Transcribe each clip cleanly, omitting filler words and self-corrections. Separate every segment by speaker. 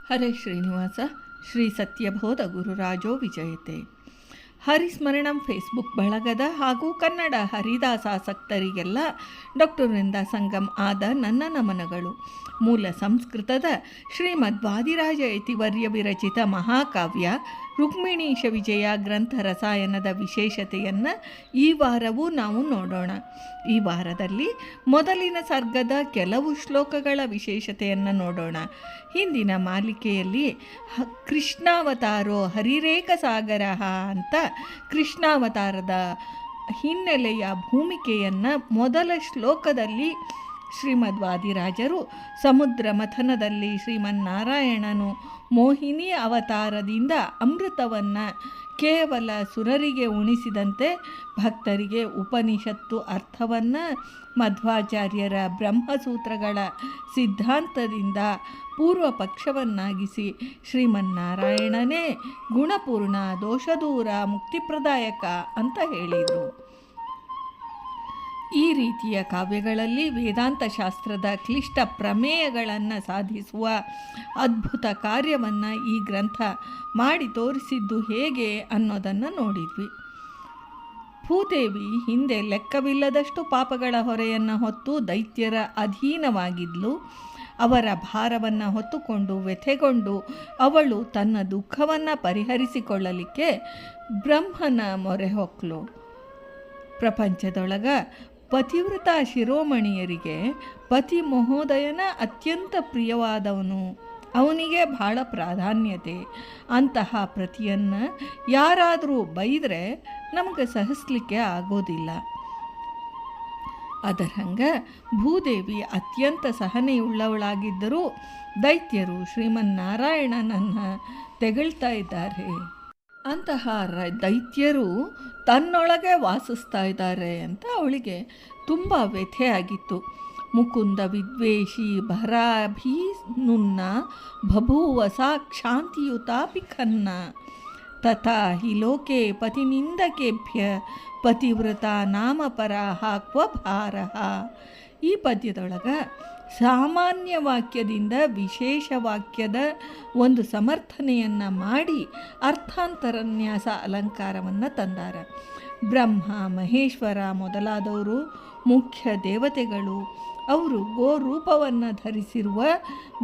Speaker 1: ಹರೇ Srinivasa. Shri Satyabodha ಗುರುರಾಜೋ ವಿಜಯತೆ. ಹರಿಸ್ಮರಣಂ Facebook ಬಳಗದ ಹಾಗೂ Kannada ಹರಿದಾಸಾಸಕ್ತರಿಗೆಲ್ಲ doctor ವೃಂದ ಸಂಗಮ್ ಆದ ನನ್ನ ನಮನಗಳು. ಮೂಲ ಸಂಸ್ಕೃತದ ಶ್ರೀಮದ್ ವಾದಿರಾಜ ಯತಿವರ್ಯ ವಿರಚಿತ ಮಹಾಕಾವ್ಯ ರುಕ್ಮಿಣೀಶ ವಿಜಯ ಗ್ರಂಥ ರಸಾಯನದ ವಿಶೇಷತೆಯನ್ನು ಈ ವಾರವೂ ನಾವು ನೋಡೋಣ. ಈ ವಾರದಲ್ಲಿ ಮೊದಲಿನ ಸರ್ಗದ ಕೆಲವು ಶ್ಲೋಕಗಳ ವಿಶೇಷತೆಯನ್ನು ನೋಡೋಣ. ಹಿಂದಿನ ಮಾಲಿಕೆಯಲ್ಲಿ ಕೃಷ್ಣಾವತಾರೋ ಹರಿರೇಖ ಸಾಗರ ಅಂತ ಕೃಷ್ಣಾವತಾರದ ಹಿನ್ನೆಲೆಯ ಭೂಮಿಕೆಯನ್ನು ಮೊದಲ ಶ್ಲೋಕದಲ್ಲಿ ಶ್ರೀಮದ್ ವಾದಿರಾಜರು ಸಮುದ್ರ ಮಥನದಲ್ಲಿ ಶ್ರೀಮನ್ನಾರಾಯಣನು ಮೋಹಿನಿ ಅವತಾರದಿಂದ ಅಮೃತವನ್ನು ಕೇವಲ ಸುರರಿಗೆ ಉಣಿಸಿದಂತೆ ಭಕ್ತರಿಗೆ ಉಪನಿಷತ್ತು ಅರ್ಥವನ್ನು ಮಧ್ವಾಚಾರ್ಯರ ಬ್ರಹ್ಮಸೂತ್ರಗಳ ಸಿದ್ಧಾಂತದಿಂದ ಪೂರ್ವ ಪಕ್ಷವನ್ನಾಗಿಸಿ ಶ್ರೀಮನ್ನಾರಾಯಣನೇ ಗುಣಪೂರ್ಣ, ದೋಷದೂರ, ಮುಕ್ತಿಪ್ರದಾಯಕ ಅಂತ ಹೇಳಿದರು. ಈ ರೀತಿಯ ಕಾವ್ಯಗಳಲ್ಲಿ ವೇದಾಂತ ಶಾಸ್ತ್ರದ ಕ್ಲಿಷ್ಟ ಪ್ರಮೇಯಗಳನ್ನು ಸಾಧಿಸುವ ಅದ್ಭುತ ಕಾರ್ಯವನ್ನು ಈ ಗ್ರಂಥ ಮಾಡಿ ತೋರಿಸಿದ್ದು ಹೇಗೆ ಅನ್ನೋದನ್ನು ನೋಡಿದ್ವಿ. ಭೂದೇವಿ ಹಿಂದೆ ಲೆಕ್ಕವಿಲ್ಲದಷ್ಟು ಪಾಪಗಳ ಹೊರೆಯನ್ನು ಹೊತ್ತು ದೈತ್ಯರ ಅಧೀನವಾಗಿದ್ಲು. ಅವರ ಭಾರವನ್ನು ಹೊತ್ತುಕೊಂಡು ವ್ಯಥೆಗೊಂಡು ಅವಳು ತನ್ನ ದುಃಖವನ್ನು ಪರಿಹರಿಸಿಕೊಳ್ಳಲಿಕ್ಕೆ ಬ್ರಹ್ಮನ ಮೊರೆ ಹೊಕ್ಕಳು. ಪ್ರಪಂಚದೊಳಗ ಪತಿವ್ರತ ಶಿರೋಮಣಿಯರಿಗೆ ಪತಿ ಮಹೋದಯನ ಅತ್ಯಂತ ಪ್ರಿಯವಾದವನು, ಅವನಿಗೆ ಬಹಳ ಪ್ರಾಧಾನ್ಯತೆ. ಅಂತಹ ಪ್ರತಿಯನ್ನು ಯಾರಾದರೂ ಬೈದರೆ ನಮಗೆ ಸಹಿಸಲಿಕ್ಕೆ ಆಗೋದಿಲ್ಲ. ಅದರಂಗ ಭೂದೇವಿ ಅತ್ಯಂತ ಸಹನೆಯುಳ್ಳವಳಾಗಿದ್ದರೂ ದೈತ್ಯರು ಶ್ರೀಮನ್ನಾರಾಯಣನನ್ನು ತೆಗಳ್ತಾ ಇದ್ದಾರೆ. ಅಂತಹ ದೈತ್ಯರು ತನ್ನೊಳಗೆ ವಾಸಿಸ್ತಾ ಇದ್ದಾರೆ ಅಂತ ಅವಳಿಗೆ ತುಂಬ ವ್ಯಥೆ ಆಗಿತ್ತು. ಮುಕುಂದ ವಿದ್ವೇಷಿ ಭರಾಭೀನುನ್ನ ಬಭೂವ ಸಾಕ್ಷಾಂತಿಯುತಾಪಿ ಖನ್ನ ತಥಾ ಹಿ ಲೋಕೆ ಪತಿನಿಂದಕೇಭ್ಯ ಪತಿವ್ರತ ನಾಮಪರಾಹ ಕ್ವ ಭಾರಃ. ಈ ಪದ್ಯದೊಳಗೆ ಸಾಮಾನ್ಯ ವಾಕ್ಯದಿಂದ ವಿಶೇಷ ವಾಕ್ಯದ ಒಂದು ಸಮರ್ಥನೆಯನ್ನು ಮಾಡಿ ಅರ್ಥಾಂತರನ್ಯಾಸ ಅಲಂಕಾರವನ್ನು ತಂದಾರ. ಬ್ರಹ್ಮ, ಮಹೇಶ್ವರ ಮೊದಲಾದವರು ಮುಖ್ಯ ದೇವತೆಗಳು. ಅವರು ಗೋರೂಪವನ್ನು ಧರಿಸಿರುವ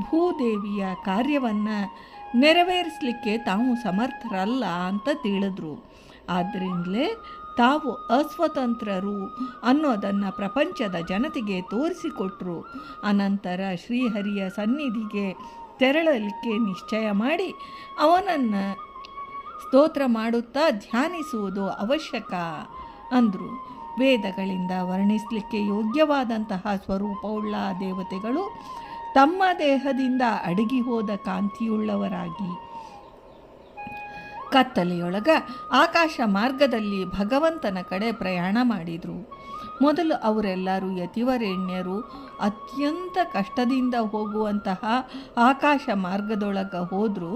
Speaker 1: ಭೂದೇವಿಯ ಕಾರ್ಯವನ್ನು ನೆರವೇರಿಸಲಿಕ್ಕೆ ತಾವು ಸಮರ್ಥರಲ್ಲ ಅಂತ ತಿಳಿದ್ರು. ಆದ್ದರಿಂದಲೇ ತಾವು ಅಸ್ವತಂತ್ರರು ಅನ್ನೋದನ್ನು ಪ್ರಪಂಚದ ಜನತೆಗೆ ತೋರಿಸಿಕೊಟ್ರು. ಅನಂತರ ಶ್ರೀಹರಿಯ ಸನ್ನಿಧಿಗೆ ತೆರಳಲಿಕ್ಕೆ ನಿಶ್ಚಯ ಮಾಡಿ ಅವನನ್ನು ಸ್ತೋತ್ರ ಮಾಡುತ್ತಾ ಧ್ಯಾನಿಸುವುದು ಅವಶ್ಯಕ ಅಂದರು. ವೇದಗಳಿಂದ ವರ್ಣಿಸಲಿಕ್ಕೆ ಯೋಗ್ಯವಾದಂತಹ ಸ್ವರೂಪವುಳ್ಳ ದೇವತೆಗಳು ತಮ್ಮ ದೇಹದಿಂದ ಅಡಗಿ ಹೋದ ಕಾಂತಿಯುಳ್ಳವರಾಗಿ ಕತ್ತಲೆಯೊಳಗ ಆಕಾಶ ಮಾರ್ಗದಲ್ಲಿ ಭಗವಂತನ ಕಡೆ ಪ್ರಯಾಣ ಮಾಡಿದರು. ಮೊದಲು ಅವರೆಲ್ಲರೂ ಯತಿವರೇಣ್ಯರು. ಅತ್ಯಂತ ಕಷ್ಟದಿಂದ ಹೋಗುವಂತಹ ಆಕಾಶ ಮಾರ್ಗದೊಳಗೆ ಹೋದರೂ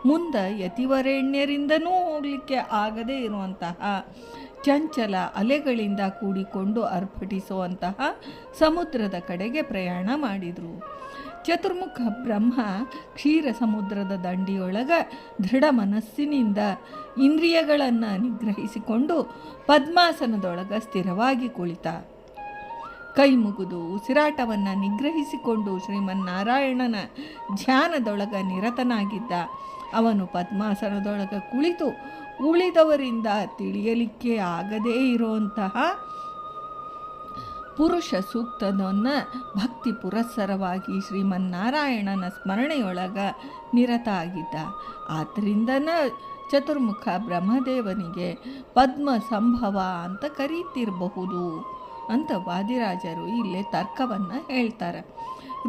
Speaker 1: ಮುಂದೆ ಯತಿವರೇಣ್ಯರಿಂದನೂ ಹೋಗಲಿಕ್ಕೆ ಆಗದೇ ಇರುವಂತಹ ಚಂಚಲ ಅಲೆಗಳಿಂದ ಕೂಡಿಕೊಂಡು ಅರ್ಭಟಿಸುವಂತಹ ಸಮುದ್ರದ ಕಡೆಗೆ ಪ್ರಯಾಣ ಮಾಡಿದರು. ಚತುರ್ಮುಖ ಬ್ರಹ್ಮ ಕ್ಷೀರ ಸಮುದ್ರದ ದಂಡಿಯೊಳಗೆ ದೃಢ ಮನಸ್ಸಿನಿಂದ ಇಂದ್ರಿಯಗಳನ್ನು ನಿಗ್ರಹಿಸಿಕೊಂಡು ಪದ್ಮಾಸನದೊಳಗೆ ಸ್ಥಿರವಾಗಿ ಕುಳಿತ. ಕೈ ಮುಗಿದು ಉಸಿರಾಟವನ್ನು ನಿಗ್ರಹಿಸಿಕೊಂಡು ಶ್ರೀಮನ್ನಾರಾಯಣನ ಧ್ಯಾನದೊಳಗೆ ನಿರತನಾಗಿದ್ದ. ಅವನು ಪದ್ಮಾಸನದೊಳಗೆ ಕುಳಿತು ಉಳಿದವರಿಂದ ತಿಳಿಯಲಿಕ್ಕೆ ಆಗದೇ ಇರುವಂತಹ ಪುರುಷ ಸೂಕ್ತವನ್ನು ಭಕ್ತಿ ಪುರಸ್ಸರವಾಗಿ ಶ್ರೀಮನ್ನಾರಾಯಣನ ಸ್ಮರಣೆಯೊಳಗೆ ನಿರತ ಆಗಿದ್ದ. ಆದ್ದರಿಂದನೇ ಚತುರ್ಮುಖ ಬ್ರಹ್ಮದೇವನಿಗೆ ಪದ್ಮ ಸಂಭವ ಅಂತ ಕರೀತಿರಬಹುದು ಅಂತ ವಾದಿರಾಜರು ಇಲ್ಲೇ ತರ್ಕವನ್ನು ಹೇಳ್ತಾರೆ.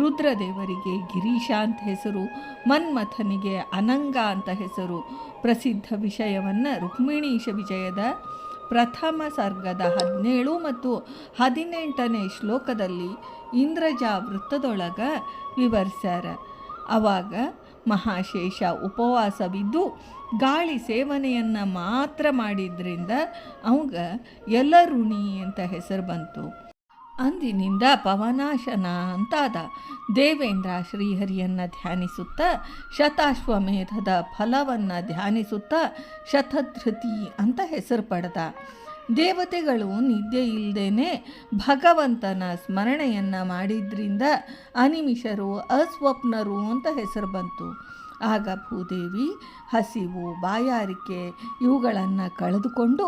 Speaker 1: ರುದ್ರದೇವರಿಗೆ ಗಿರೀಶ ಅಂತ ಹೆಸರು, ಮನ್ಮಥನಿಗೆ ಅನಂಗ ಅಂತ ಹೆಸರು. ಪ್ರಸಿದ್ಧ ವಿಷಯವನ್ನು ರುಕ್ಮಿಣೀಶ ವಿಜಯದ ಪ್ರಥಮ ಸರ್ಗದ 17 ಮತ್ತು 18ನೇ ಶ್ಲೋಕದಲ್ಲಿ ಇಂದ್ರಜ ವೃತ್ತದೊಳಗೆ ವಿವರಿಸ್ಯಾರ. ಆವಾಗ ಮಹಾಶೇಷ ಉಪವಾಸವಿದ್ದು ಗಾಳಿ ಸೇವನೆಯನ್ನು ಮಾತ್ರ ಮಾಡಿದ್ರಿಂದ ಅವಾಗ ಯಲರುಣಿ ಅಂತ ಹೆಸರು ಬಂತು. ಅಂದಿನಿಂದ ಪವನಾಶನ ಅಂತಾದ. ದೇವೇಂದ್ರ ಶ್ರೀಹರಿಯನ್ನು ಧ್ಯಾನಿಸುತ್ತಾ ಶತಾಶ್ವಮೇಧದ ಫಲವನ್ನು ಧ್ಯಾನಿಸುತ್ತಾ ಶತಧೃತಿ ಅಂತ ಹೆಸರು ಪಡೆದ. ದೇವತೆಗಳು ನಿದ್ದೆ ಇಲ್ಲದೇನೆ ಭಗವಂತನ ಸ್ಮರಣೆಯನ್ನು ಮಾಡಿದ್ರಿಂದ ಅನಿಮಿಷರು, ಅಸ್ವಪ್ನರು ಅಂತ ಹೆಸರು ಬಂತು. ಆಗ ಭೂದೇವಿ ಹಸಿವು, ಬಾಯಾರಿಕೆ ಇವುಗಳನ್ನು ಕಳೆದುಕೊಂಡು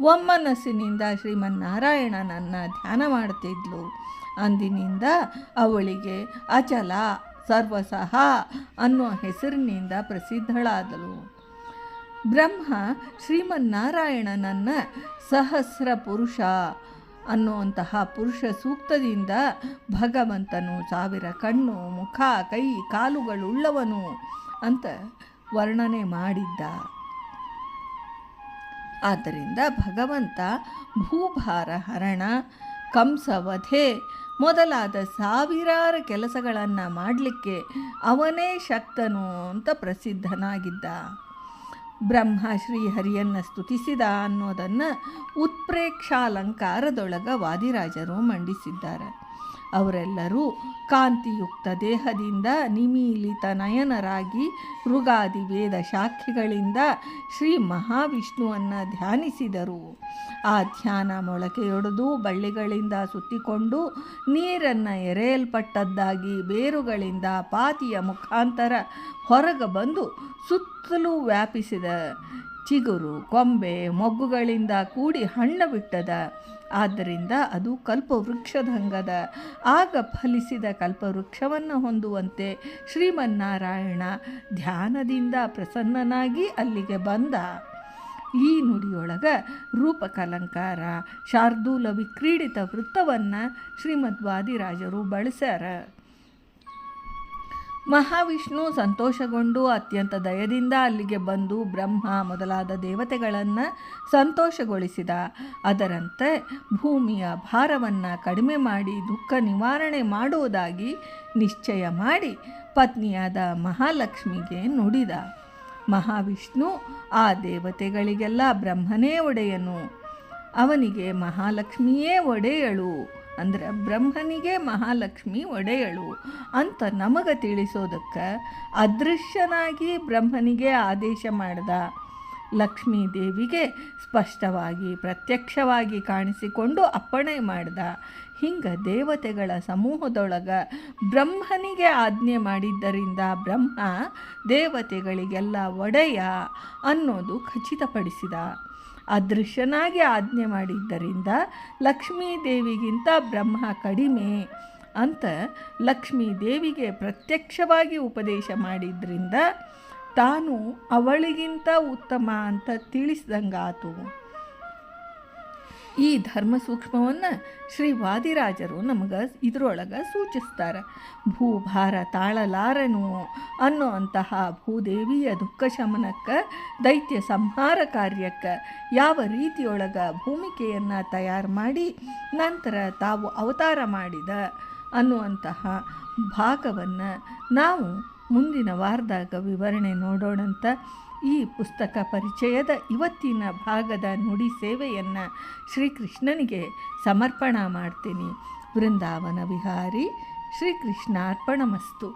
Speaker 1: ಒಮ್ಮನಸ್ಸಿನಿಂದ ಶ್ರೀಮನ್ನಾರಾಯಣನನ್ನು ಧ್ಯಾನ ಮಾಡ್ತಿದ್ಲು. ಅಂದಿನಿಂದ ಅವಳಿಗೆ ಅಚಲ ಸರ್ವಸಹ ಅನ್ನೋ ಹೆಸರಿನಿಂದ ಪ್ರಸಿದ್ಧಳಾದಳು. ಬ್ರಹ್ಮ ಶ್ರೀಮನ್ನಾರಾಯಣನನ್ನು ಸಹಸ್ರ ಪುರುಷ ಅನ್ನುವಂತಹ ಪುರುಷ ಸೂಕ್ತದಿಂದ ಭಗವಂತನು 1000 ಕಣ್ಣು, ಮುಖ, ಕೈ, ಕಾಲುಗಳುಳ್ಳವನು ಅಂತ ವರ್ಣನೆ ಮಾಡಿದ್ದ. ಆದ್ದರಿಂದ ಭಗವಂತ ಭೂಭಾರ ಹರಣ, ಕಂಸವಧೆ ಮೊದಲಾದ ಸಾವಿರಾರು ಕೆಲಸಗಳನ್ನು ಮಾಡಲಿಕ್ಕೆ ಅವನೇ ಶಕ್ತನು ಅಂತ ಪ್ರಸಿದ್ಧನಾಗಿದ್ದ. ಬ್ರಹ್ಮ ಶ್ರೀಹರಿಯನ್ನು ಸ್ತುತಿಸಿದ ಅನ್ನೋದನ್ನು ಉತ್ಪ್ರೇಕ್ಷಾಲಂಕಾರದೊಳಗೆ ವಾದಿರಾಜರು ಮಂಡಿಸಿದ್ದಾರೆ. ಅವರೆಲ್ಲರೂ ಕಾಂತಿಯುಕ್ತ ದೇಹದಿಂದ ನಿಮೀಲಿತ ನಯನರಾಗಿ ಋಗಾದಿ ವೇದ ಶಾಖೆಗಳಿಂದ ಶ್ರೀ ಮಹಾವಿಷ್ಣುವನ್ನು ಧ್ಯಾನಿಸಿದರು. ಆ ಧ್ಯಾನ ಮೊಳಕೆಯೊಡೆದು ಬಳ್ಳಿಗಳಿಂದ ಸುತ್ತಿಕೊಂಡು ನೀರನ್ನು ಎರೆಯಲ್ಪಟ್ಟದ್ದಾಗಿ ಬೇರುಗಳಿಂದ ಪಾತಿಯ ಮುಖಾಂತರ ಹೊರಗೆ ಬಂದು ಸುತ್ತಲೂ ವ್ಯಾಪಿಸಿದ. ಚಿಗುರು, ಕೊಂಬೆ, ಮೊಗ್ಗುಗಳಿಂದ ಕೂಡಿ ಹಣ್ಣು ಬಿಟ್ಟದ. ಆದ್ದರಿಂದ ಅದು ಕಲ್ಪವೃಕ್ಷದಂಗದ. ಆಗ ಫಲಿಸಿದ ಕಲ್ಪವೃಕ್ಷವನ್ನು ಹೊಂದುವಂತೆ ಶ್ರೀಮನ್ನಾರಾಯಣ ಧ್ಯಾನದಿಂದ ಪ್ರಸನ್ನನಾಗಿ ಅಲ್ಲಿಗೆ ಬಂದ. ಈ ನುಡಿಯೊಳಗೆ ರೂಪಕಲಂಕಾರ, ಶಾರ್ದೂಲ ವಿಕ್ರೀಡಿತ ವೃತ್ತವನ್ನು ಶ್ರೀಮದ್ವಾದಿರಾಜರು ಬಳಸ್ಯಾರ. ಮಹಾವಿಷ್ಣು ಸಂತೋಷಗೊಂಡು ಅತ್ಯಂತ ದಯದಿಂದ ಅಲ್ಲಿಗೆ ಬಂದು ಬ್ರಹ್ಮ ಮೊದಲಾದ ದೇವತೆಗಳನ್ನು ಸಂತೋಷಗೊಳಿಸಿದ. ಅದರಂತೆ ಭೂಮಿಯ ಭಾರವನ್ನು ಕಡಿಮೆ ಮಾಡಿ ದುಃಖ ನಿವಾರಣೆ ಮಾಡುವುದಾಗಿ ನಿಶ್ಚಯ ಮಾಡಿ ಪತ್ನಿಯಾದ ಮಹಾಲಕ್ಷ್ಮಿಗೆ ನುಡಿದ. ಮಹಾವಿಷ್ಣು ಆ ದೇವತೆಗಳಿಗೆಲ್ಲ ಬ್ರಹ್ಮನೇ ಒಡೆಯನು, ಅವನಿಗೆ ಮಹಾಲಕ್ಷ್ಮಿಯೇ ಒಡೆಯಳು, ಅಂದರೆ ಬ್ರಹ್ಮನಿಗೆ ಮಹಾಲಕ್ಷ್ಮಿ ಒಡೆಯಳು ಅಂತ ನಮಗೆ ತಿಳಿಸೋದಕ್ಕೆ ಅದೃಶ್ಯನಾಗಿ ಬ್ರಹ್ಮನಿಗೆ ಆದೇಶ ಮಾಡಿದ. ಲಕ್ಷ್ಮೀ ದೇವಿಗೆ ಸ್ಪಷ್ಟವಾಗಿ ಪ್ರತ್ಯಕ್ಷವಾಗಿ ಕಾಣಿಸಿಕೊಂಡು ಅಪ್ಪಣೆ ಮಾಡಿದ. ಹಿಂಗೆ ದೇವತೆಗಳ ಸಮೂಹದೊಳಗೆ ಬ್ರಹ್ಮನಿಗೆ ಆಜ್ಞೆ ಮಾಡಿದ್ದರಿಂದ ಬ್ರಹ್ಮ ದೇವತೆಗಳಿಗೆಲ್ಲ ಒಡೆಯ ಅನ್ನೋದು ಖಚಿತಪಡಿಸಿದ. ಅದೃಶ್ಯನಾಗಿ ಆಜ್ಞೆ ಮಾಡಿದ್ದರಿಂದ ಲಕ್ಷ್ಮೀ ದೇವಿಗಿಂತ ಬ್ರಹ್ಮ ಕಡಿಮೆ ಅಂತ ಲಕ್ಷ್ಮೀ ದೇವಿಗೆ ಪ್ರತ್ಯಕ್ಷವಾಗಿ ಉಪದೇಶ ಮಾಡಿದ್ರಿಂದ ತಾನು ಅವಳಿಗಿಂತ ಉತ್ತಮ ಅಂತ ತಿಳಿಸ್ದಂಗಾತು. ಈ ಧರ್ಮ ಸೂಕ್ಷ್ಮವನ್ನು ಶ್ರೀ ವಾದಿರಾಜರು ನಮಗೆ ಇದರೊಳಗೆ ಸೂಚಿಸ್ತಾರೆ. ಭೂಭಾರ ತಾಳಲಾರನು ಅನ್ನೋ ಅಂತಹ ಭೂದೇವಿಯ ದುಃಖ ಶಮನಕ್ಕೆ, ದೈತ್ಯ ಸಂಹಾರ ಕಾರ್ಯಕ್ಕೆ ಯಾವ ರೀತಿಯೊಳಗೆ ಭೂಮಿಕೆಯನ್ನು ತಯಾರು ಮಾಡಿ ನಂತರ ತಾವು ಅವತಾರ ಮಾಡಿದ ಅನ್ನುವಂತಹ ಭಾಗವನ್ನು ನಾವು ಮುಂದಿನ ವಾರದಾಗ ವಿವರಣೆ ನೋಡೋಣಂತ. ಈ ಪುಸ್ತಕ ಪರಿಚಯದ ಇವತ್ತಿನ ಭಾಗದ ನುಡಿ ಸೇವೆಯನ್ನು ಶ್ರೀಕೃಷ್ಣನಿಗೆ ಸಮರ್ಪಣಾ ಮಾಡ್ತೀನಿ. ವೃಂದಾವನ ವಿಹಾರಿ ಶ್ರೀಕೃಷ್ಣಾರ್ಪಣಮಸ್ತು.